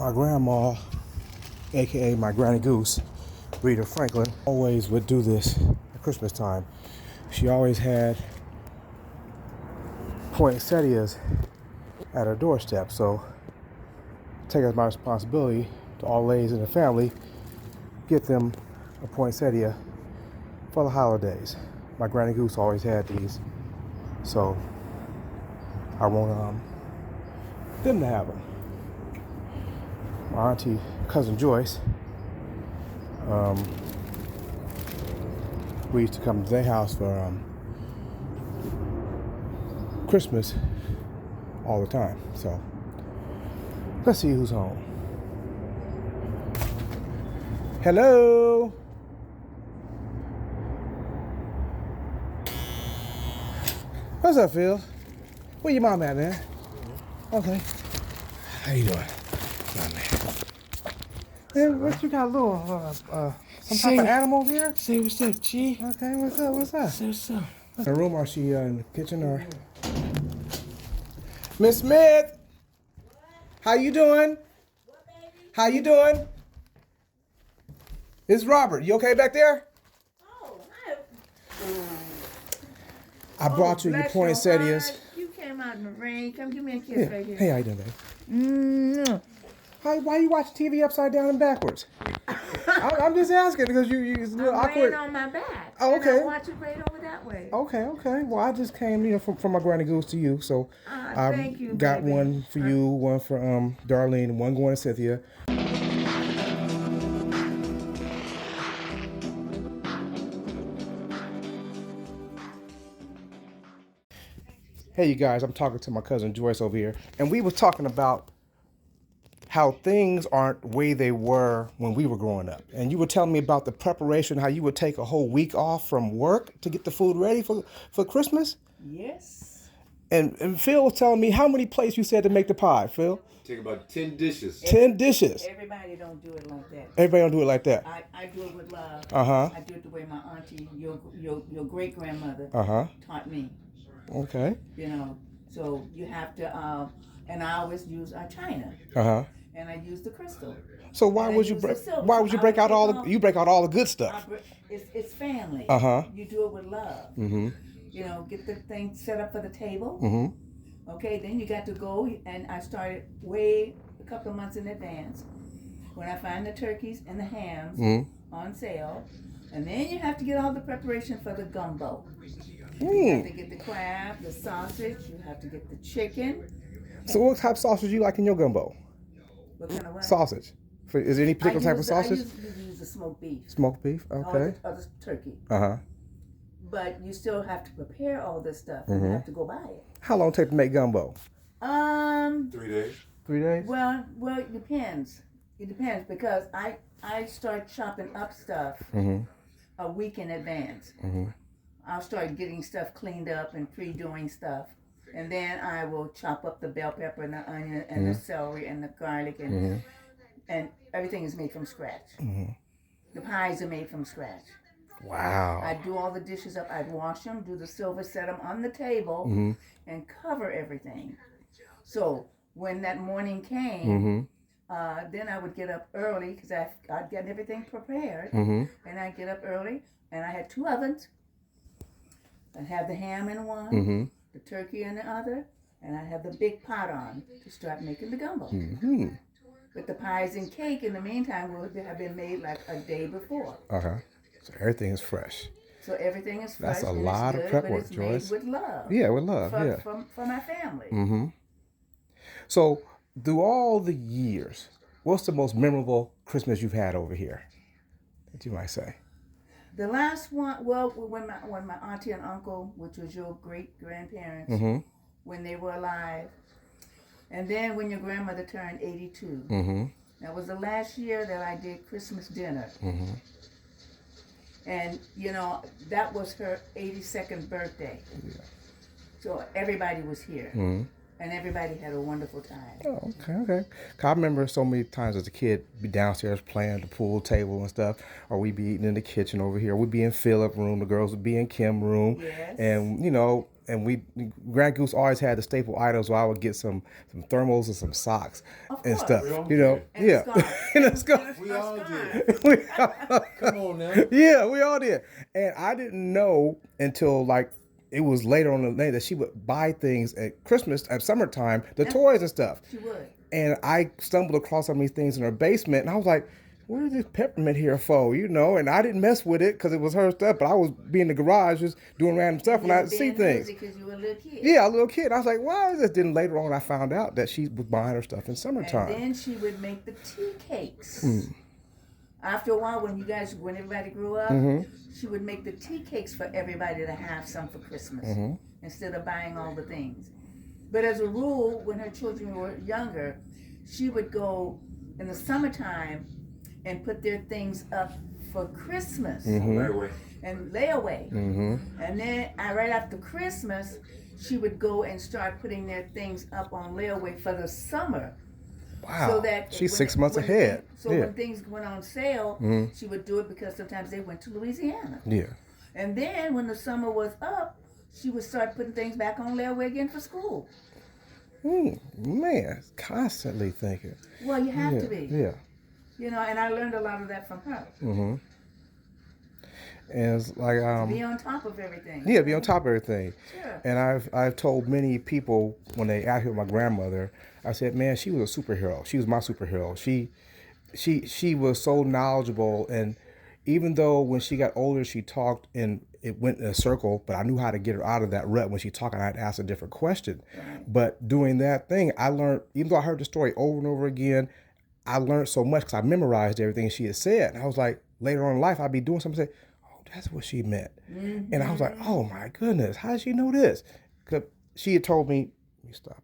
My grandma, aka my Granny Goose, Rita Franklin, always would do this at Christmas time. She always had poinsettias at her doorstep, so I take it as my responsibility to all ladies in the family get them a poinsettia for the holidays. My Granny Goose always had these, so I want them to have them. My auntie, cousin Joyce, we used to come to their house for Christmas all the time. So let's see who's home. Hello. What's up, Phil? Where your mom at, man? Okay. How you doing? Nah, man. Man, what you got, a little some type of animal here? Say what's up, G. Okay, what's up? What's up? Say what's up. In the room, or is she in the kitchen, or? Miss Smith. What? How you doing? What, baby? How you doing? It's Robert. You okay back there? Oh, I brought you your poinsettias. You came out in the rain. Come give me a kiss right here. Hey, how you doing, babe? Mm-hmm. Why you watch TV upside down and backwards? I'm just asking because it's a little awkward. I'm laying on my back. Oh, okay. And I watch it right over that way. Okay. Well, I just came, from my Granny Goose to you, so thank you, got baby. one for you, one for Darlene, and one going to Cynthia. Hey, you guys, I'm talking to my cousin Joyce over here, and we were talking about how things aren't the way they were when we were growing up. And you were telling me about the preparation, how you would take a whole week off from work to get the food ready for Christmas? Yes. And Phil was telling me how many plates you said to make the pie, Phil? Take about 10 dishes. 10 dishes. Everybody don't do it like that. Everybody don't do it like that. I do it with love. Uh-huh. I do it the way my auntie, your great-grandmother taught me. Okay. So you have to, and I always use our china. Uh-huh. And I use the crystal. So why would you break out all the good stuff? It's family. Uh-huh. You do it with love. Mm-hmm. Get the thing set up for the table. Mm-hmm. Okay, then you got to go, and I started a couple of months in advance when I find the turkeys and the hams on sale. And then you have to get all the preparation for the gumbo. You have to get the crab, the sausage, you have to get the chicken. So what type of sausage do you like in your gumbo? What kind of what? Sausage. Is there any particular type of sausage? I use the smoked beef. Smoked beef, okay. Or the turkey. Uh-huh. But you still have to prepare all this stuff. You have to go buy it. How long take to make gumbo? 3 days. 3 days? Well, it depends. It depends because I start chopping up stuff a week in advance. I'll start getting stuff cleaned up and pre-doing stuff. And then I will chop up the bell pepper and the onion and the celery and the garlic and everything is made from scratch. The pies are made from scratch. Wow. I'd do all the dishes up. I'd wash them, do the silver, set them on the table, and cover everything. So when that morning came, then I would get up early because I'd get everything prepared. And I'd get up early, and I had 2 ovens. I'd have the ham in one, the turkey in the other, and I'd have the big pot on to start making the gumbo. But the pies and cake in the meantime would have been made like a day before. Uh-huh. So everything is fresh. So everything is fresh. That's a lot of prep work, Joyce. Made with love. Yeah, with love, For my family. So through all the years, what's the most memorable Christmas you've had over here that you might say? The last one, well, when my auntie and uncle, which was your great-grandparents, when they were alive, and then when your grandmother turned 82. That was the last year that I did Christmas dinner. And, that was her 82nd birthday. Yeah. So everybody was here. And everybody had a wonderful time. Oh, okay. I remember so many times as a kid, be downstairs playing at the pool table and stuff, or we'd be eating in the kitchen over here. We'd be in Philip room, the girls would be in Kim room. Yes. And, and Grand Goose always had the staple items. Where I would get some thermals and some socks Of and course. stuff. We all You know, did. And a scarf. and a scarf. We all scarf. did. We all- Come on now. Yeah, we all did. And I didn't know until like it was later on in the day that she would buy things at Christmas, at summertime, the toys and stuff. She would. And I stumbled across some of these things in her basement, and I was like, what is this peppermint here for? You know, and I didn't mess with it because it was her stuff, but I was being in the garage just doing random stuff when I see things. Because you were a little kid. Yeah, a little kid. I was like, why is this? Then later on, I found out that she was buying her stuff in summertime. And then she would make the tea cakes. After a while, when everybody grew up, she would make the tea cakes for everybody to have some for Christmas instead of buying all the things. But as a rule, when her children were younger, she would go in the summertime and put their things up for Christmas Layaway. and layaway. And then right after Christmas, she would go and start putting their things up on layaway for the summer. Wow. So that She's when 6 months when ahead. So Yeah. when things went on sale, she would do it because sometimes they went to Louisiana. Yeah. And then when the summer was up, she would start putting things back on layaway again for school. Man, constantly thinking. Well, you have Yeah. to be. Yeah. You know, and I learned a lot of that from her. And it's like Be on top of everything. yeah, be on top of everything. Sure. And I've told many people when they asked me about my grandmother, I said, man, she was a superhero. She was my superhero. She was so knowledgeable, and even though when she got older she talked and it went in a circle, but I knew how to get her out of that rut when she talked and I'd ask a different question. Right. But doing that thing, I learned, even though I heard the story over and over again, I learned so much because I memorized everything she had said. And I was like, later on in life, I'd be doing something and say, oh, that's what she meant. And I was like, oh my goodness, how did she know this? Because she had told me, let me stop.